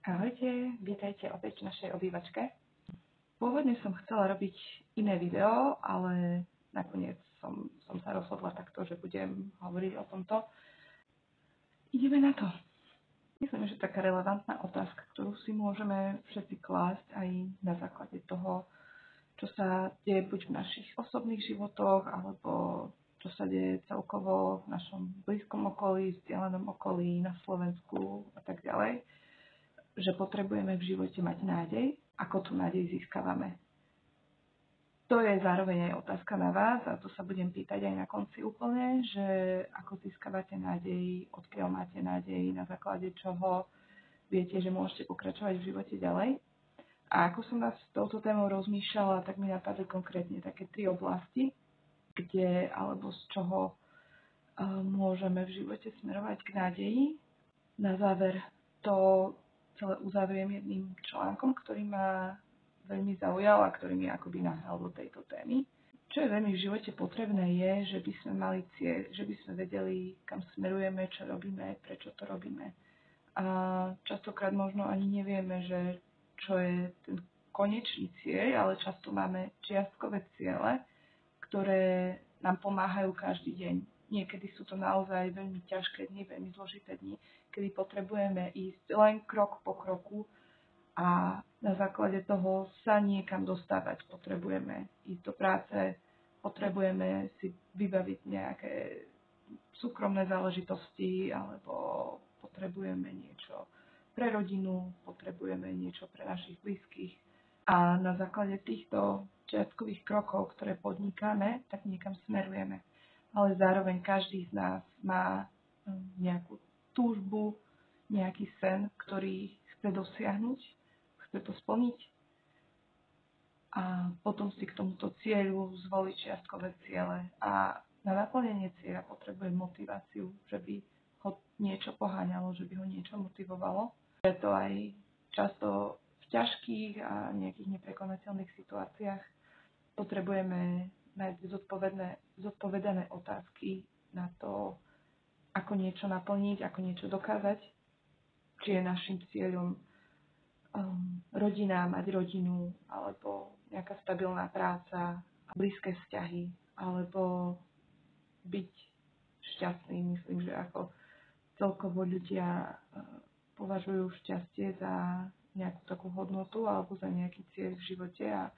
Ahojte, vítajte opäť v našej obývačke. Pôvodne som chcela robiť iné video, ale nakoniec som sa rozhodla takto, že budem hovoriť o tomto. Ideme na to. Myslím, že taká relevantná otázka, ktorú si môžeme všetci klásť aj na základe toho, čo sa deje buď v našich osobných životoch, alebo čo sa deje celkovo v našom blízkom okolí, vzdialenom okolí, na Slovensku a tak ďalej, že potrebujeme v živote mať nádej, ako tú nádej získavame. To je zároveň aj otázka na vás a to sa budem pýtať aj na konci úplne, že ako získavate nádej, odkiaľ máte nádej, na základe čoho viete, že môžete pokračovať v živote ďalej. A ako som vás s touto témou rozmýšľala, tak mi napadli konkrétne také 3 oblasti, kde alebo z čoho môžeme v živote smerovať k nádeji. Na záver to celé uzavriem jedným článkom, ktorý ma veľmi zaujal a ktorý mi akoby nahral do tejto témy. Čo je veľmi v živote potrebné je, že by sme mali cieľ, že by sme vedeli, kam smerujeme, čo robíme, prečo to robíme. A častokrát možno ani nevieme, že čo je ten konečný cieľ, ale často máme čiastkové ciele, ktoré nám pomáhajú každý deň. Niekedy sú to naozaj veľmi ťažké dni, veľmi zložité dni, kedy potrebujeme ísť len krok po kroku a na základe toho sa niekam dostávať. Potrebujeme ísť do práce, potrebujeme si vybaviť nejaké súkromné záležitosti alebo potrebujeme niečo pre rodinu, potrebujeme niečo pre našich blízkych. A na základe týchto čiastkových krokov, ktoré podnikáme, tak niekam smerujeme. Ale zároveň každý z nás má nejakú túžbu, nejaký sen, ktorý chce dosiahnuť, chce to splniť. A potom si k tomuto cieľu zvoliť čiastkové ciele. A na naplnenie cieľa potrebuje motiváciu, že by ho niečo poháňalo, že by ho niečo motivovalo. Preto aj často v ťažkých a nejakých neprekonateľných situáciách potrebujeme mať zodpovedané otázky na to, ako niečo naplniť, ako niečo dokázať. Či je našim cieľom rodina, mať rodinu, alebo nejaká stabilná práca, blízke vzťahy, alebo byť šťastný. Myslím, že ako celkovo ľudia považujú šťastie za nejakú takú hodnotu alebo za nejaký cieľ v živote a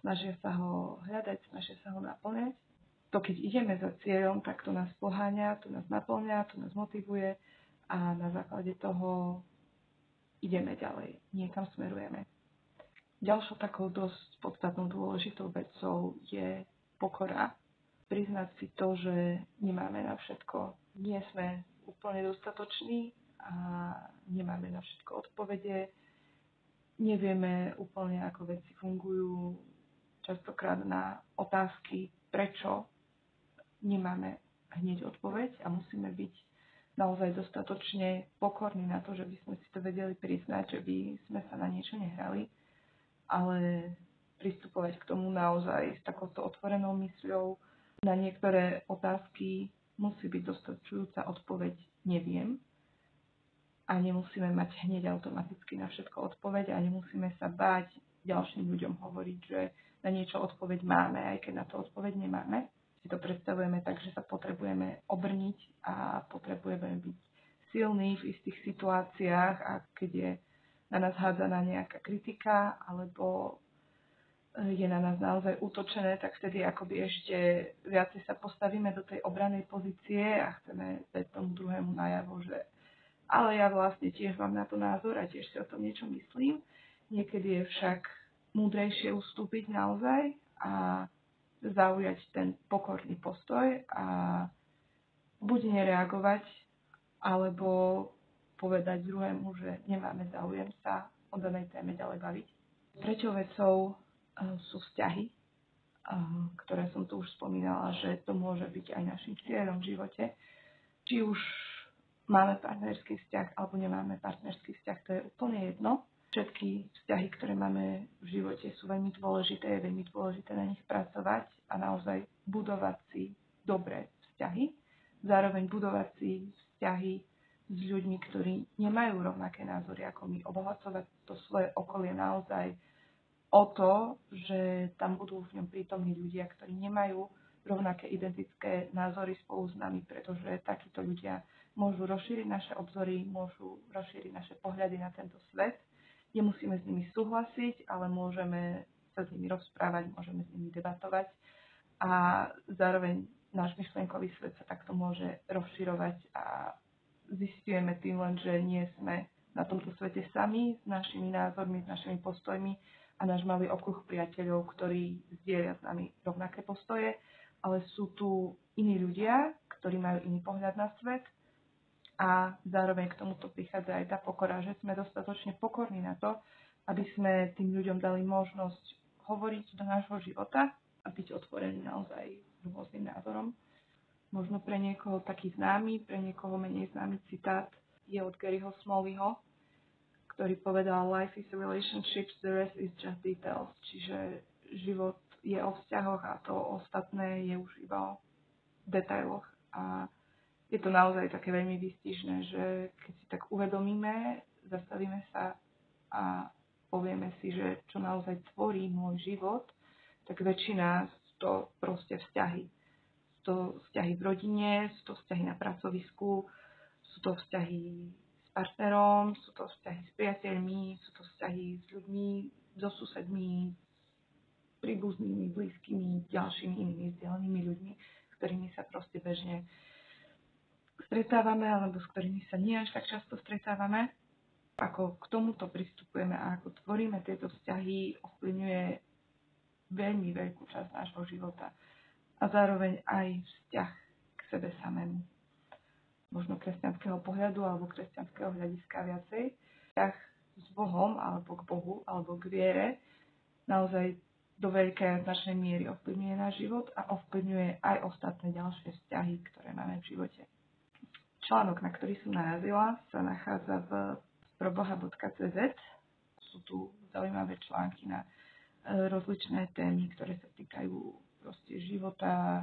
snažia sa ho hľadať, snažia sa ho naplňať. To, keď ideme za cieľom, tak to nás poháňa, to nás naplňa, to nás motivuje a na základe toho ideme ďalej, niekam smerujeme. Ďalšou takou dosť podstatnou dôležitou vecou je pokora. Priznať si to, že nemáme na všetko, nie sme úplne dostatoční a nemáme na všetko odpovede. Nevieme úplne, ako veci fungujú. Častokrát na otázky, prečo, nemáme hneď odpoveď a musíme byť naozaj dostatočne pokorní na to, že by sme si to vedeli priznať, že by sme sa na niečo nehrali, ale pristupovať k tomu naozaj s takouto otvorenou mysľou. Na niektoré otázky musí byť dostačujúca odpoveď neviem. A nemusíme mať hneď automaticky na všetko odpoveď a nemusíme sa báť ďalším ľuďom hovoriť, že na niečo odpoveď máme, aj keď na to odpoveď nemáme. Si to predstavujeme tak, že sa potrebujeme obrniť a potrebujeme byť silní v istých situáciách a keď je na nás hádzaná nejaká kritika alebo je na nás naozaj útočené, tak vtedy akoby ešte viacej sa postavíme do tej obranej pozície a chceme dať tomu druhému najavo, že ale ja vlastne tiež mám na to názor a tiež si o tom niečo myslím. Niekedy je však múdrejšie ustúpiť naozaj a zaujať ten pokorný postoj a buď nereagovať, alebo povedať druhému, že nemáme záujem sa o danej téme ďalej baviť. Treťou vecou sú vzťahy, ktoré som tu už spomínala, že to môže byť aj našim cieľom v živote. Či už máme partnerský vzťah alebo nemáme partnerský vzťah, to je úplne jedno. Všetky vzťahy, ktoré máme v živote, sú veľmi dôležité, je veľmi dôležité na nich pracovať a naozaj budovať si dobré vzťahy. Zároveň budovať si vzťahy s s ľuďmi, ktorí nemajú rovnaké názory ako my, obohacovať to svoje okolie naozaj o to, že tam budú v ňom prítomní ľudia, ktorí nemajú rovnaké identické názory spolu s nami, pretože takíto ľudia môžu rozšíriť naše obzory, môžu rozšíriť naše pohľady na tento svet. Nemusíme s nimi súhlasiť, ale môžeme sa s nimi rozprávať, môžeme s nimi debatovať a zároveň náš myšlienkový svet sa takto môže rozširovať a zistujeme tým len, že nie sme na tomto svete sami s našimi názormi, s našimi postojmi a náš malý okruh priateľov, ktorí zdieľia s nami rovnaké postoje, ale sú tu iní ľudia, ktorí majú iný pohľad na svet a zároveň k tomuto prichádza aj tá pokora, že sme dostatočne pokorní na to, aby sme tým ľuďom dali možnosť hovoriť do nášho života a byť otvorení naozaj rôznym názorom. Možno pre niekoho taký známy, pre niekoho menej známy citát je od Garyho Smalleyho, ktorý povedal Life is a relationships, the rest is just details. Čiže život je o vzťahoch a to ostatné je už iba o detailoch. A je to naozaj také veľmi výstižné, že keď si tak uvedomíme, zastavíme sa a povieme si, že čo naozaj tvorí môj život, tak väčšina sú to proste vzťahy. Sú to vzťahy v rodine, sú to vzťahy na pracovisku, sú to vzťahy s partnerom, sú to vzťahy s priateľmi, sú to vzťahy s ľuďmi, so susedmi, príbuznými, blízkymi, ďalšími inými vzdialenými ľuďmi, s ktorými sa proste bežne stretávame alebo s ktorými sa nie až tak často stretávame. Ako k tomuto pristupujeme a ako tvoríme tieto vzťahy, ovplyvňuje veľmi veľkú časť nášho života a zároveň aj vzťah k sebe samému. Možno kresťanského pohľadu alebo kresťanského hľadiska viacej. Vzťah s Bohom alebo k Bohu alebo k viere naozaj do veľkej a značnej miery ovplyvňuje náš život a ovplyvňuje aj ostatné ďalšie vzťahy, ktoré máme v živote. Článok, na ktorý som narazila, sa nachádza v proboha.cz. Sú tu zaujímavé články na rozličné témy, ktoré sa týkajú proste života,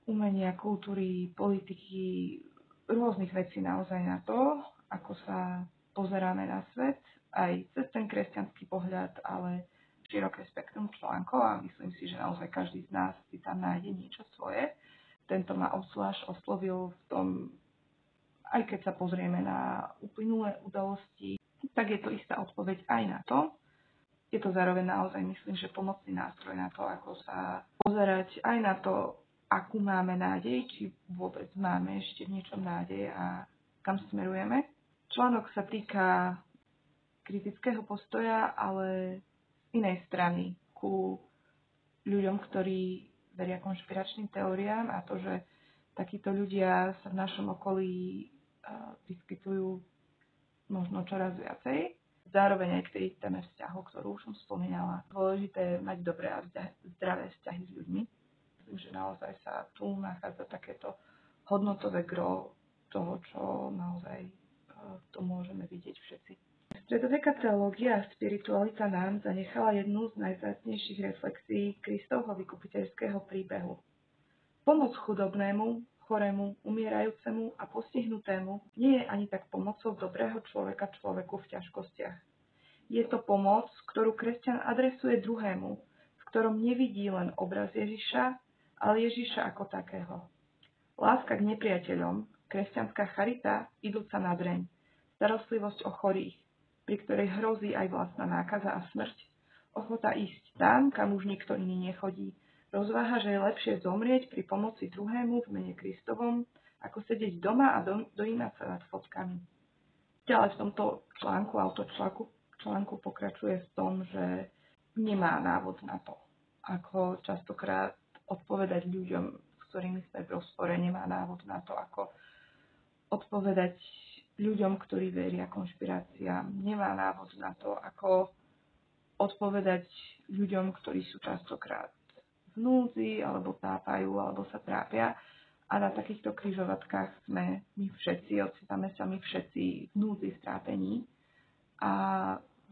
umenia, kultúry, politiky, rôznych vecí naozaj na to, ako sa pozeráme na svet, aj cez ten kresťanský pohľad, ale široké spektrum článkov a myslím si, že naozaj každý z nás si tam nájde niečo svoje. Tento ma obzvlášť oslovil v tom, aj keď sa pozrieme na uplynulé udalosti, tak je to istá odpoveď aj na to. Je to zároveň naozaj, myslím, že pomocný nástroj na to, ako sa pozerať aj na to, akú máme nádej, či vôbec máme ešte v niečom nádej a kam smerujeme. Článok sa týka kritického postoja, ale z inej strany ku ľuďom, ktorí veria konšpiračným teóriám a to, že takíto ľudia sa v našom okolí vyskytujú možno čoraz viacej. Zároveň aj k tej téme vzťahov, ktorú už som spomínala. Dôležité je mať dobré a zdravé vzťahy s ľuďmi. Myslím, že naozaj sa tu nachádza takéto hodnotové gro toho, čo naozaj to môžeme vidieť všetci. Stredoveká teológia a spiritualita nám zanechala jednu z najvzácnejších reflexií Kristovho vykupiteľského príbehu. Pomoc chudobnému, chorému, umierajúcemu a postihnutému nie je ani tak pomocou dobrého človeka človeku v ťažkostiach. Je to pomoc, ktorú kresťan adresuje druhému, v ktorom nevidí len obraz Ježiša, ale Ježiša ako takého. Láska k nepriateľom, kresťanská charita idúca na dreň, starostlivosť o chorých, pri ktorej hrozí aj vlastná nákaza a smrť, ochota ísť tam, kam už nikto iný nechodí, rozváha, že je lepšie zomrieť pri pomoci druhému v mene Kristovom, ako sedieť doma a dojímať sa nad fotkami. Ďalej v tomto článku, článku pokračuje v tom, že nemá návod na to, ako častokrát odpovedať ľuďom, s ktorými sme v rozpore, nemá návod na to, ako odpovedať ľuďom, ktorí veria konšpiráciám, nemá návod na to, ako odpovedať ľuďom, ktorí sú častokrát v núdzi, alebo tápajú, alebo sa trápia. A na takýchto križovatkách sme my všetci, ocitáme sa my všetci v núdzi, v trápení a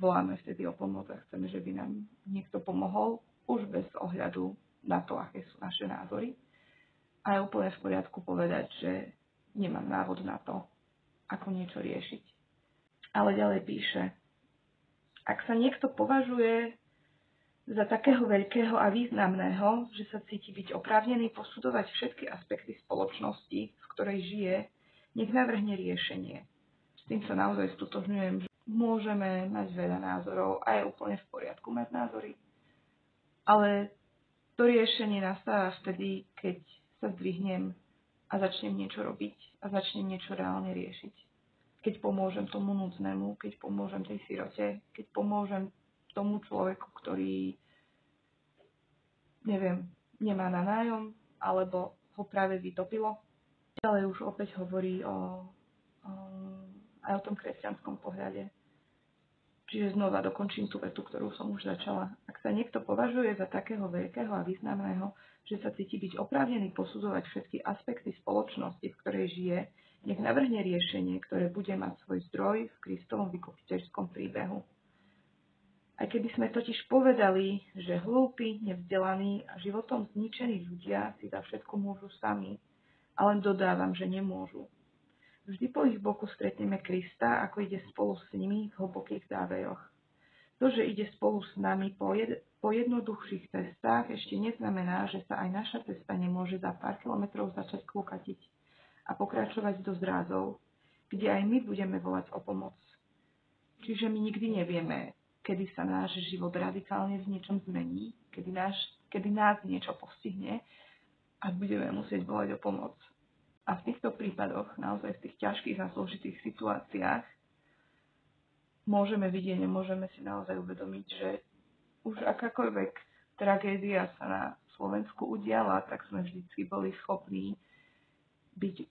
voláme vtedy o pomoc a chceme, že by nám niekto pomohol, už bez ohľadu na to, aké sú naše názory. A je úplne v poriadku povedať, že nemám návod na to, ako niečo riešiť. Ale ďalej píše, ak sa niekto považuje za takého veľkého a významného, že sa cíti byť oprávnený posudzovať všetky aspekty spoločnosti, v ktorej žije, nech navrhne riešenie. S tým sa naozaj stotožňujem, že môžeme mať veľa názorov a je úplne v poriadku mať názory. Ale to riešenie nastáva vtedy, keď sa zdvihnem a začnem niečo robiť a začnem niečo reálne riešiť. Keď pomôžem tomu núdznemu, keď pomôžem tej sirote, keď pomôžem tomu človeku, ktorý, neviem, nemá na nájom, alebo ho práve vytopilo. Ďalej už opäť hovorí aj o tom kresťanskom pohľade. Čiže znova dokončím tú vetu, ktorú som už začala. Ak sa niekto považuje za takého veľkého a významného, že sa cíti byť oprávnený posudzovať všetky aspekty spoločnosti, v ktorej žije, nech navrhne riešenie, ktoré bude mať svoj zdroj v Kristovom vykupiteľskom príbehu. Aj keby sme totiž povedali, že hlúpi, nevzdelaní a životom zničení ľudia si za všetko môžu sami, a len dodávam, že nemôžu. Vždy po ich boku stretneme Krista, ako ide spolu s nimi v hlbokých závejoch. To, že ide spolu s nami po jednoduchších cestách, ešte neznamená, že sa aj naša cesta nemôže za pár kilometrov začať klukatiť a pokračovať do zrázov, kde aj my budeme volať o pomoc. Čiže my nikdy nevieme, kedy sa náš život radikálne v niečom zmení, kedy nás niečo postihne a budeme musieť volať o pomoc. A v týchto prípadoch, naozaj v tých ťažkých a zložitých situáciách, môžeme vidieť, môžeme si naozaj uvedomiť, že už akákoľvek tragédia sa na Slovensku udiala, tak sme vždycky boli schopní byť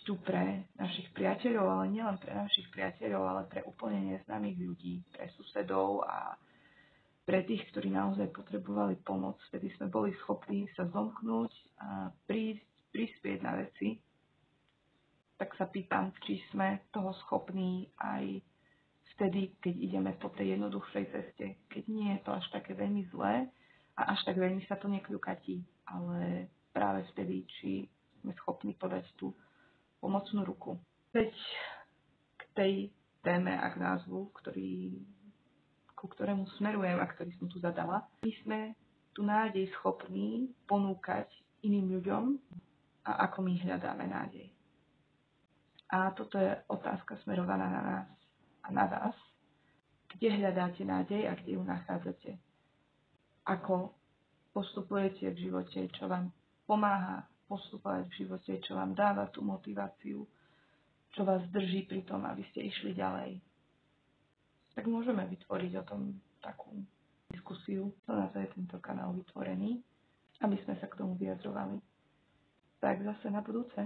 tu pre našich priateľov, ale nielen pre našich priateľov, ale pre úplne neznámych ľudí, pre susedov a pre tých, ktorí naozaj potrebovali pomoc. Vtedy sme boli schopní sa zomknúť a prispieť na veci. Tak sa pýtam, či sme toho schopní aj vtedy, keď ideme po tej jednoduchšej ceste. Keď nie je to až také veľmi zlé a až tak veľmi sa to nekľukatí, ale práve vtedy, či sme schopní podať tú pomocnú ruku. Veď k tej téme a k názvu, ku ktorému smerujem a ktorý som tu zadala, my sme tú nádej schopní ponúkať iným ľuďom a ako my hľadáme nádej. A toto je otázka smerovaná na nás a na vás. Kde hľadáte nádej a kde ju nachádzate? Ako postupujete v živote, čo vám pomáha postupovať v živote, čo vám dáva tú motiváciu, čo vás drží pri tom, aby ste išli ďalej. Tak môžeme vytvoriť o tom takú diskusiu. To na to je tento kanál vytvorený, aby sme sa k tomu vyjadrovali. Tak zase na budúce.